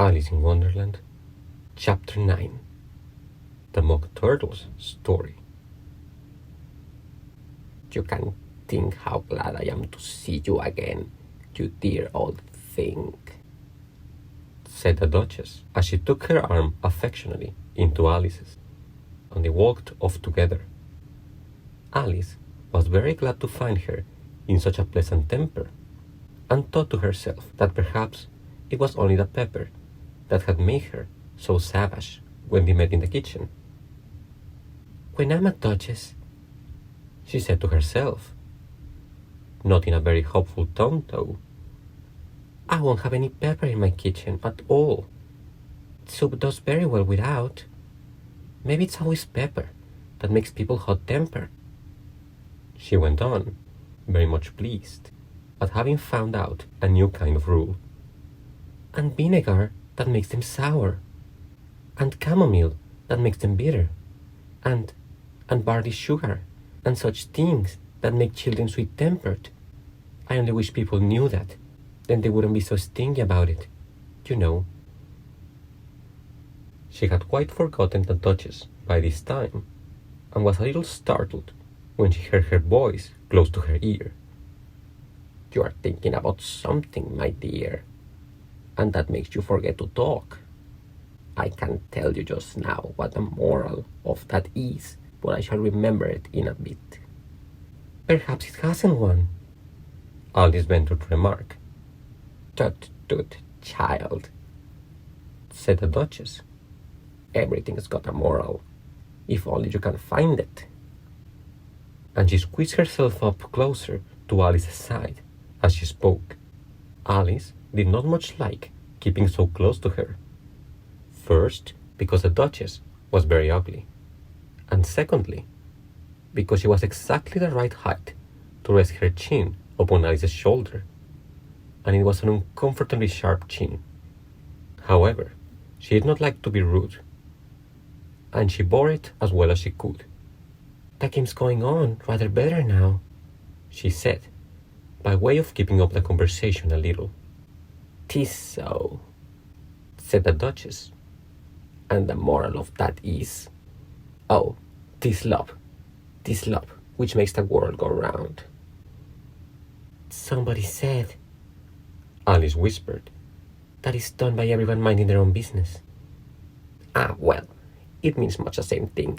Alice in Wonderland, Chapter 9. The Mock Turtle's Story. You can think how glad I am to see you again, you dear old thing, said the Duchess as she took her arm affectionately into Alice's, and they walked off together. Alice was very glad to find her in such a pleasant temper, and thought to herself that perhaps it was only the pepper that had made her so savage when they met in the kitchen. "When I'm a Duchess," she said to herself, not in a very hopeful tone though, "I won't have any pepper in my kitchen at all. Soup does very well without. Maybe it's always pepper that makes people hot-tempered." She went on, very much pleased at having found out a new kind of rule. "And vinegar that makes them sour, and chamomile that makes them bitter, and barley sugar, and such things that make children sweet-tempered. I only wish people knew that, then they wouldn't be so stingy about it, you know." She had quite forgotten the Duchess by this time, and was a little startled when she heard her voice close to her ear. "You are thinking about something, my dear, and that makes you forget to talk. I can tell you just now what the moral of that is, but I shall remember it in a bit." "Perhaps it hasn't one," Alice ventured to remark. "Tut, tut, child," said the Duchess. "Everything's got a moral, if only you can find it." And she squeezed herself up closer to Alice's side as she spoke. Alice did not much like keeping so close to her. First, because the Duchess was very ugly, and secondly, because she was exactly the right height to rest her chin upon Alice's shoulder, and it was an uncomfortably sharp chin. However, she did not like to be rude, and she bore it as well as she could. "The game's going on rather better now," she said, by way of keeping up the conversation a little. "'Tis so," said the Duchess. "And the moral of that is, oh, 'tis love, which makes the world go round." "Somebody said," Alice whispered, "that is done by everyone minding their own business." "Ah, well, it means much the same thing,"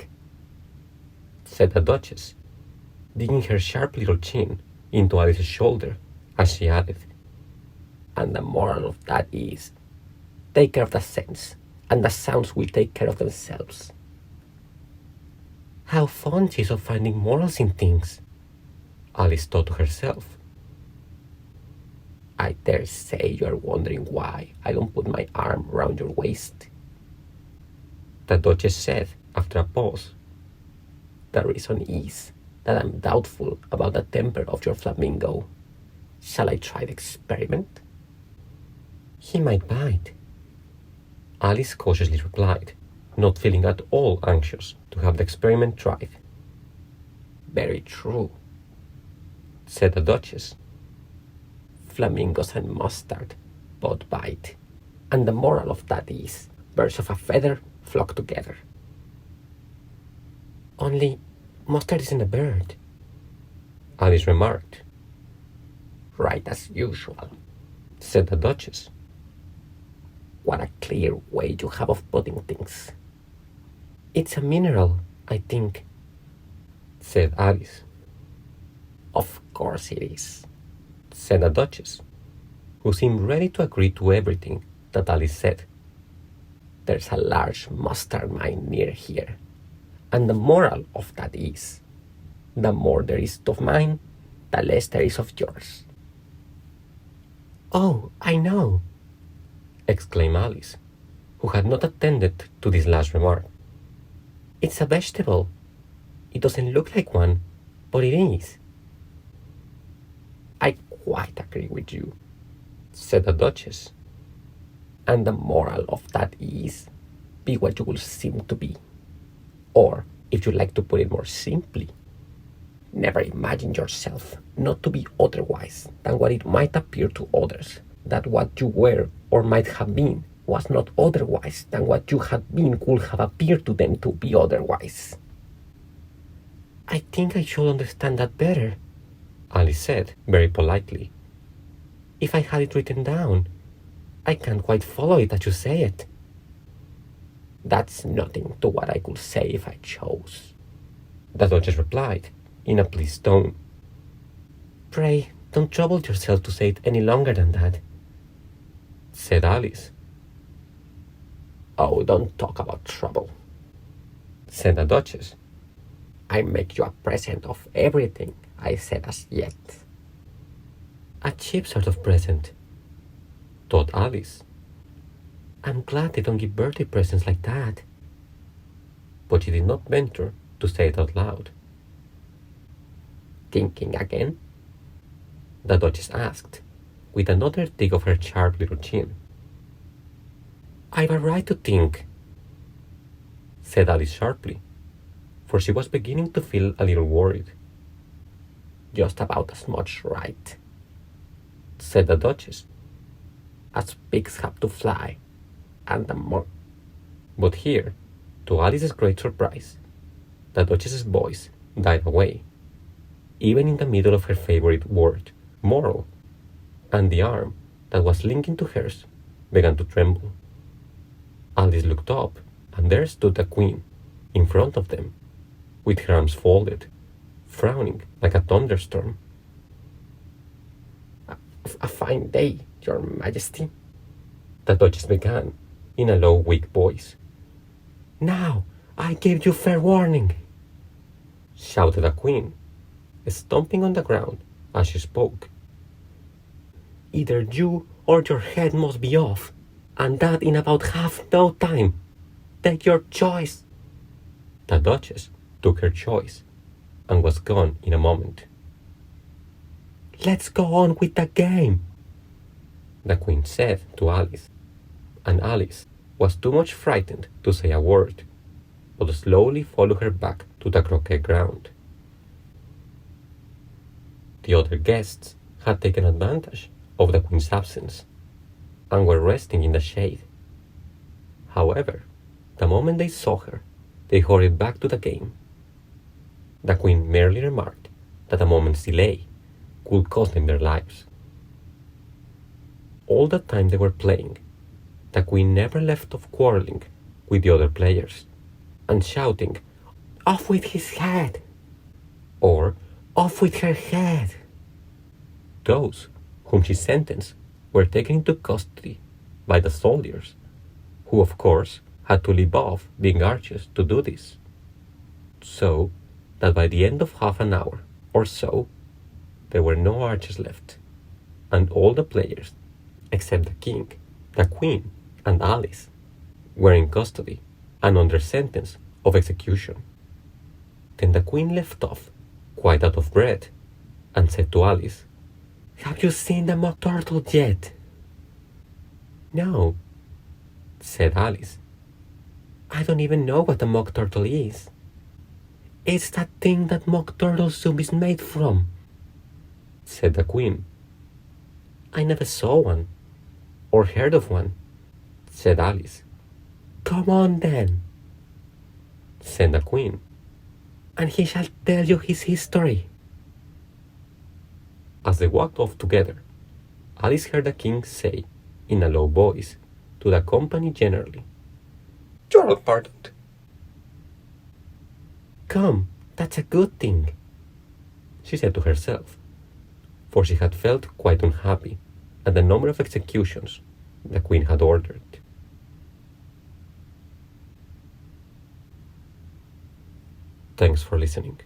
said the Duchess, digging her sharp little chin into Alice's shoulder as she added, "And the moral of that is, take care of the sense, and the sounds will take care of themselves." How fond she is of finding morals in things, Alice thought to herself. "I dare say you are wondering why I don't put my arm round your waist," the Duchess said after a pause. "The reason is that I'm doubtful about the temper of your flamingo. Shall I try the experiment?" "He might bite," Alice cautiously replied, not feeling at all anxious to have the experiment tried. "Very true," said the Duchess. "Flamingos and mustard both bite, and the moral of that is, birds of a feather flock together." "Only mustard isn't a bird," Alice remarked. "Right as usual," said the Duchess. "What a clear way you have of putting things." "It's a mineral, I think," said Alice. "Of course it is," said the Duchess, who seemed ready to agree to everything that Alice said. "There's a large mustard mine near here, and the moral of that is, the more there is of mine, the less there is of yours." "Oh, I know," exclaimed Alice, who had not attended to this last remark. "It's a vegetable. It doesn't look like one, but it is." "I quite agree with you," said the Duchess. "And the moral of that is, be what you will seem to be. Or, if you like to put it more simply, never imagine yourself not to be otherwise than what it might appear to others that what you were or might have been was not otherwise than what you had been could have appeared to them to be otherwise. I think I should understand that better, Alice said very politely. If I had it written down, I can't quite follow it as you say it. That's nothing to what I could say if I chose, the Duchess replied, in a pleased tone. Pray, don't trouble yourself to say it any longer than that, said Alice. Oh, don't talk about trouble, said the Duchess. I make you a present of everything I said as yet. A cheap sort of present, thought Alice. I'm glad they don't give birthday presents like that. But she did not venture to say it out loud. Thinking again? The Duchess asked, with another dig of her sharp little chin. I've a right to think, said Alice sharply, for she was beginning to feel a little worried. Just about as much right, said the Duchess, as pigs have to fly, and the more. But here, to Alice's great surprise, the Duchess's voice died away, even in the middle of her favorite word, moral, and the arm that was linking to hers began to tremble. Alice looked up, and there stood the Queen, in front of them, with her arms folded, frowning like a thunderstorm. A fine day, Your Majesty, the Duchess began, in a low, weak voice. Now, I gave you fair warning, shouted the Queen, stomping on the ground as she spoke. Either you or your head must be off, and that in about half no time. Take your choice. The Duchess took her choice and was gone in a moment. Let's go on with the game, the Queen said to Alice, and Alice was too much frightened to say a word, but slowly followed her back to the croquet ground. The other guests had taken advantage of the Queen's absence and were resting in the shade. However, the moment they saw her, they hurried back to the game. The Queen merely remarked that a moment's delay could cost them their lives. All the time they were playing, the Queen never left off quarreling with the other players and shouting, "Off with his head!" or "Off with her head!" Those whom she sentenced were taken into custody by the soldiers, who of course had to leave off being archers to do this. So that by the end of half an hour or so, there were no archers left, and all the players, except the King, the Queen, and Alice, were in custody and under sentence of execution. Then the Queen left off, quite out of breath, and said to Alice, "Have you seen the mock turtle yet?" "No," said Alice. "I don't even know what a mock turtle is." "It's that thing that mock turtle soup is made from," said the Queen. "I never saw one, or heard of one," said Alice. "Come on then," said the Queen, "and he shall tell you his history." As they walked off together, Alice heard the King say, in a low voice, to the company generally, "You are all pardoned." "Come, that's a good thing," she said to herself, for she had felt quite unhappy at the number of executions the Queen had ordered. Thanks for listening.